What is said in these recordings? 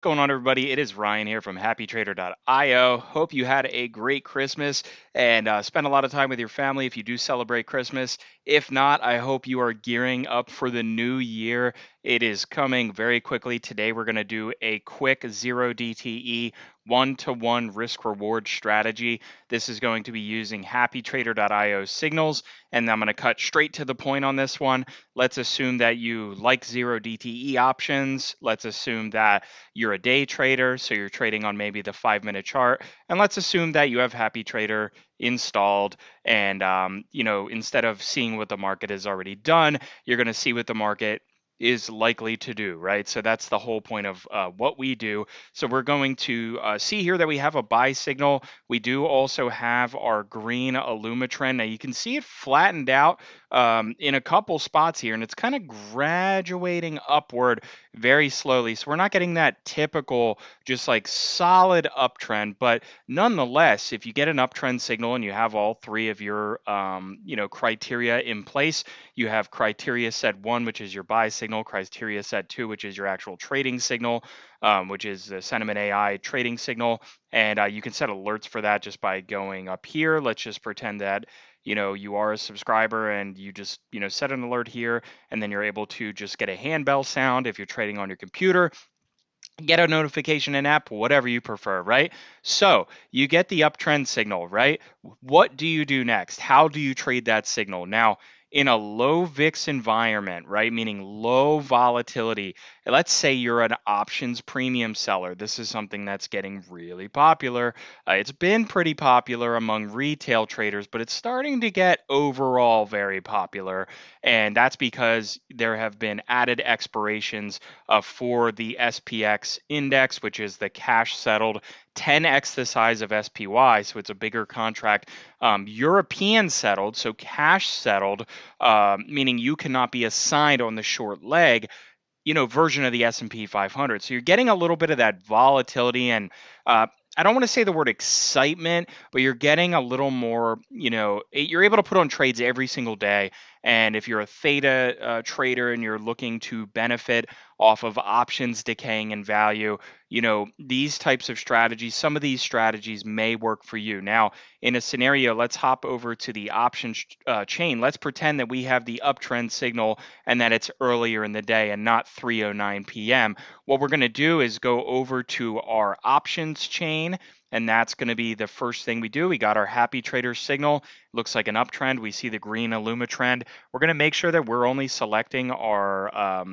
Going on, everybody? It is Ryan here from HappyTrader.io. Hope you had a great Christmas and spent a lot of time with your family if you do celebrate Christmas. If not, I hope you are gearing up for the new year. It is coming very quickly. Today, we're going to do a quick zero DTE one-to-one risk reward strategy. This is going to be using HappyTrader.io signals, and I'm going to cut straight to the point on this one. Let's assume that you like zero DTE options. Let's assume that you're a day trader, so you're trading on maybe the 5-minute chart. And let's assume that you have HappyTrader installed, and instead of seeing what the market has already done, you're going to see what the market is likely to do, right? So that's the whole point of what we do. So we're going to see here that we have a buy signal. We do also have our green Illuma trend. Now you can see it flattened out in a couple spots here, and it's kind of graduating upward very slowly. So we're not getting that typical, just like solid uptrend, but nonetheless, if you get an uptrend signal and you have all three of your, criteria in place, you have criteria set 1, which is your buy signal, criteria set 2, which is your actual trading signal, which is the sentiment AI trading signal. And you can set alerts for that just by going up here. Let's just pretend that you are a subscriber and you just, set an alert here, and then you're able to just get a handbell sound if you're trading on your computer, get a notification in app, whatever you prefer, right? So you get the uptrend signal, right? What do you do next? How do you trade that signal? Now, in a low VIX environment, right, meaning low volatility, let's say you're an options premium seller. This is something that's getting really popular. It's been pretty popular among retail traders, but it's starting to get overall very popular. And that's because there have been added expirations for the SPX index, which is the cash settled 10x the size of SPY, so it's a bigger contract. European settled, so cash settled, meaning you cannot be assigned on the short leg, version of the S&P 500. So you're getting a little bit of that volatility and I don't want to say the word excitement, but you're getting a little more, you're able to put on trades every single day. And if you're a theta trader and you're looking to benefit off of options decaying in value, these types of strategies, some of these strategies may work for you. Now, in a scenario, let's hop over to the options chain. Let's pretend that we have the uptrend signal and that it's earlier in the day and not 3:09 p.m. What we're going to do is go over to our options chain, and that's going to be the first thing we do. We got our HappyTrader signal. Looks like an uptrend. We see the green Illuma trend. We're going to make sure that we're only selecting our,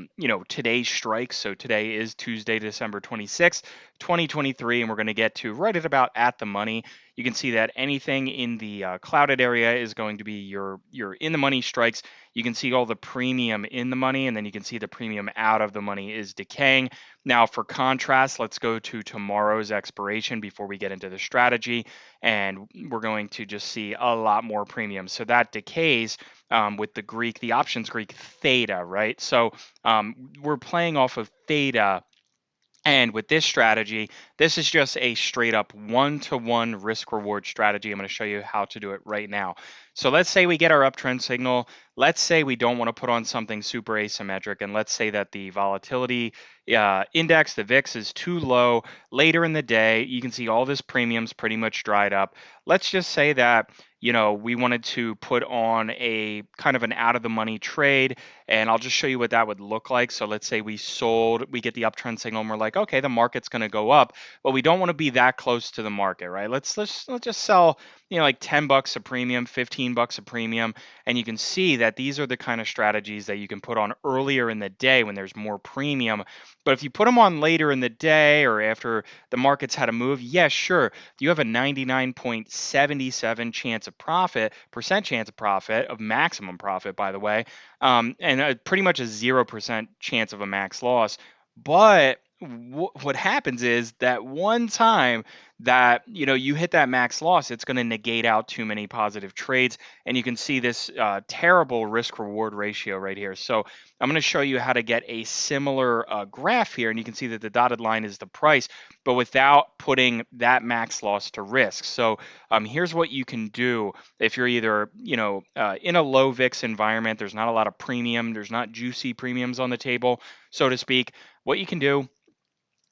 today's strikes. So today is Tuesday, December 26th, 2023, and we're going to get to right at the money. You can see that anything in the clouded area is going to be your in the money strikes. You can see all the premium in the money, and then you can see the premium out of the money is decaying. Now, for contrast, let's go to tomorrow's expiration before we get into the strategy, and we're going to just see a lot more premium. So that decays with the options Greek theta, right? So we're playing off of theta. And with this strategy, this is just a straight up one-to-one risk reward strategy. I'm going to show you how to do it right now. So let's say we get our uptrend signal. Let's say we don't want to put on something super asymmetric. And let's say that the volatility index, the VIX, is too low. Later in the day, you can see all this premium's pretty much dried up. Let's just say that we wanted to put on a kind of an out of the money trade, and I'll just show you what that would look like. So let's say we get the uptrend signal and we're like, okay, the market's going to go up, but we don't want to be that close to the market, right? Let's just sell, like $10 a premium, $15 a premium, and you can see that these are the kind of strategies that you can put on earlier in the day when there's more premium. But if you put them on later in the day or after the market's had a move, yes, sure, you have a 99.77 percent chance of profit, of maximum profit, by the way, and pretty much a 0% chance of a max loss. But what happens is that one time that you hit that max loss, it's going to negate out too many positive trades, and you can see this terrible risk reward ratio right here. So I'm going to show you how to get a similar graph here, and you can see that the dotted line is the price, but without putting that max loss to risk. So here's what you can do if you're either in a low VIX environment. There's not a lot of premium. There's not juicy premiums on the table, so to speak. What you can do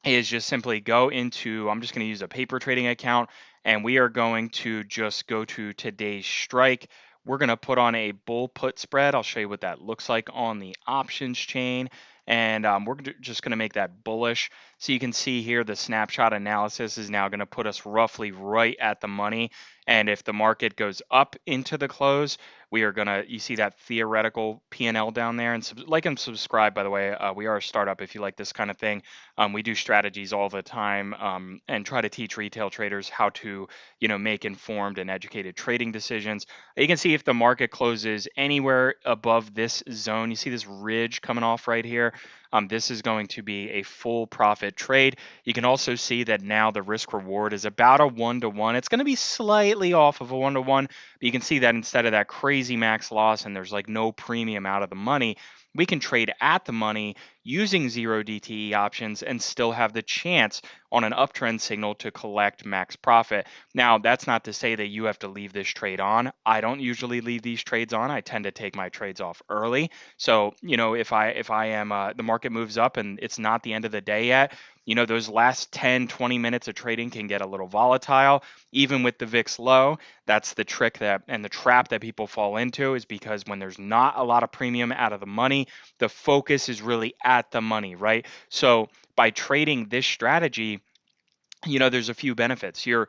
is just simply go into, I'm just going to use a paper trading account, and we are going to just go to today's strike. We're going to put on a bull put spread. I'll show you what that looks like on the options chain. And we're just going to make that bullish. So you can see here the snapshot analysis is now going to put us roughly right at the money. And if the market goes up into the close, we are going to, you see that theoretical P&L down there. And like and subscribe, by the way. We are a startup if you like this kind of thing. We do strategies all the time, and try to teach retail traders how to, make informed and educated trading decisions. You can see if the market closes anywhere above this zone, you see this ridge coming off right here. This is going to be a full profit trade. You can also see that now the risk reward is about a 1-to-1. It's going to be slightly off of a 1-to-1, but you can see that instead of that crazy max loss and there's like no premium out of the money, we can trade at the money using 0 DTE options and still have the chance on an uptrend signal to collect max profit. Now, that's not to say that you have to leave this trade on. I don't usually leave these trades on. I tend to take my trades off early. So, if I am the market moves up and it's not the end of the day yet, those last 10, 20 minutes of trading can get a little volatile, even with the VIX low. That's the trick that and the trap that people fall into, is because when there's not a lot of premium out of the money, the focus is really at the money, right? So by trading this strategy, there's a few benefits. You're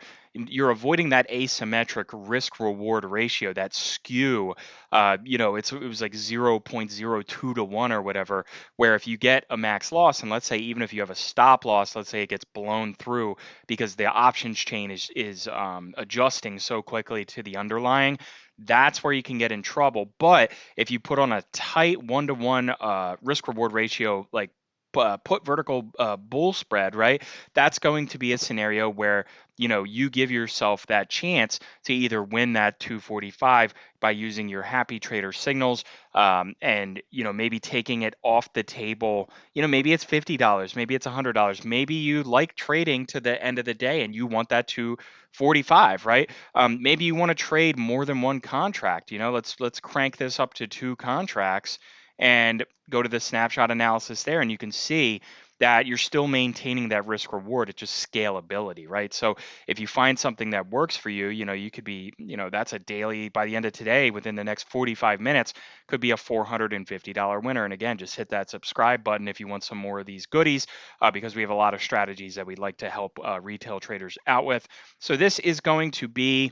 avoiding that asymmetric risk reward ratio, that skew. It was like 0.02 to 1 or whatever, where if you get a max loss, and let's say even if you have a stop loss, let's say it gets blown through because the options chain is adjusting so quickly to the underlying, that's where you can get in trouble. But if you put on a tight 1-to-1 risk reward ratio, like put vertical bull spread, right? That's going to be a scenario where you give yourself that chance to either win that 245 by using your HappyTrader signals, and maybe taking it off the table. Maybe it's $50, maybe it's $100, maybe you like trading to the end of the day and you want that to 45, right? Maybe you want to trade more than one contract. Let's crank this up to 2 contracts and go to the snapshot analysis there, and you can see that you're still maintaining that risk reward. It's just scalability, right? So if you find something that works for you, you could be, that's a daily, by the end of today, within the next 45 minutes, could be a $450 winner. And again, just hit that subscribe button if you want some more of these goodies, because we have a lot of strategies that we'd like to help retail traders out with. So this is going to be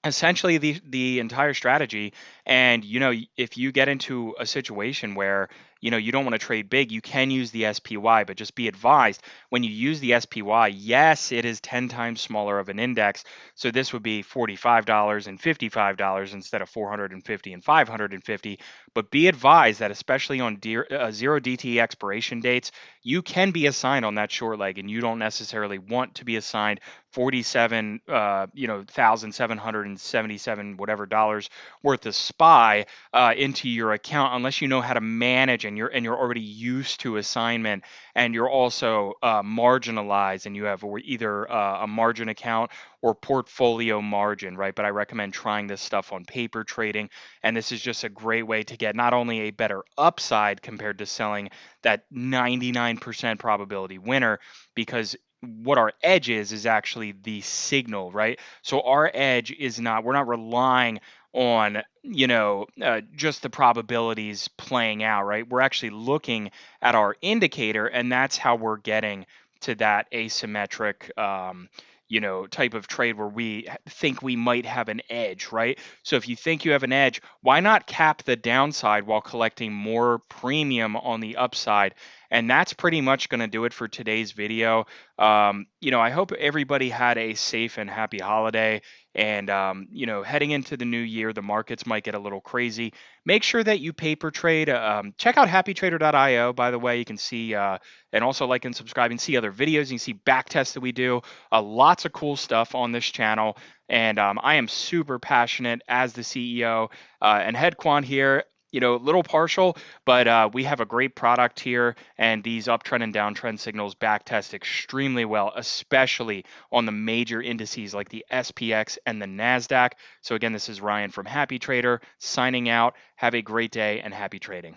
essentially the entire strategy. And if you get into a situation where you don't want to trade big, you can use the SPY, but just be advised, when you use the SPY, yes, it is 10 times smaller of an index. So this would be $45 and $55 instead of 450 and 550. But be advised that especially on 0 DTE expiration dates, you can be assigned on that short leg, and you don't necessarily want to be assigned 47 $1,777 whatever dollars worth of SPY into your account, unless you know how to manage, and you're already used to assignment, and you're also marginalized, and you have either a margin account or portfolio margin, right? But I recommend trying this stuff on paper trading, and this is just a great way to get not only a better upside compared to selling that 99% probability winner, because what our edge is actually the signal, right? So our edge is not, we're not relying on, just the probabilities playing out, right? We're actually looking at our indicator, and that's how we're getting to that asymmetric, type of trade where we think we might have an edge, right? So if you think you have an edge, why not cap the downside while collecting more premium on the upside? And that's pretty much going to do it for today's video. I hope everybody had a safe and happy holiday. And, heading into the new year, the markets might get a little crazy. Make sure that you paper trade. Check out happytrader.io, by the way. You can see, and also like and subscribe and see other videos. You can see back tests that we do. Lots of cool stuff on this channel. And I am super passionate as the CEO and head quant here. A little partial, but we have a great product here, and these uptrend and downtrend signals backtest extremely well, especially on the major indices like the SPX and the NASDAQ. So again, this is Ryan from HappyTrader signing out. Have a great day and happy trading.